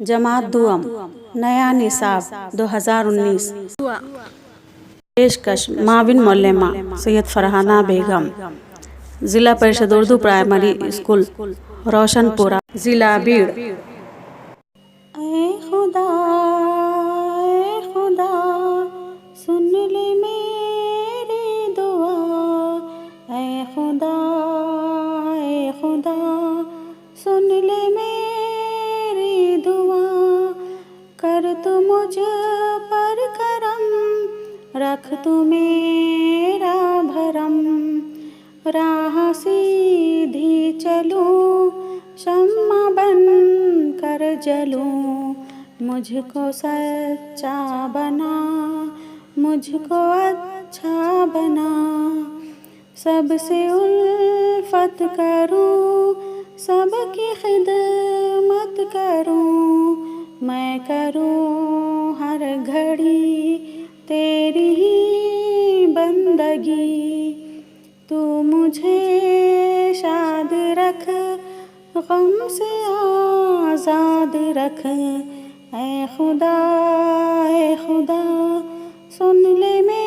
जमात दुआम नया निसाब 2019। पेशकश माविन मौलेमा सैयद फरहाना बेगम, ज़िला परिषद उर्दू प्राइमरी स्कूल रोशनपुरा, ज़िला बीड़। ऐ खुदा सुन ले मेरी दुआ, ऐ खुदा सुन ले मेरी दुआ। कर तू मुझ पर करम, रख तू मेरा भरम। राह सीधी चलूं, शम्मा बन कर जलूं। मुझको सच्चा बना, मुझको अच्छा बना। सबसे उल्फत करूं, सबकी खिदमत करूं। मैं करूं हर घड़ी तेरी ही बंदगी। तू मुझे शाद रख, गम से आज़ाद रख। ऐ खुदा सुन ले मेरी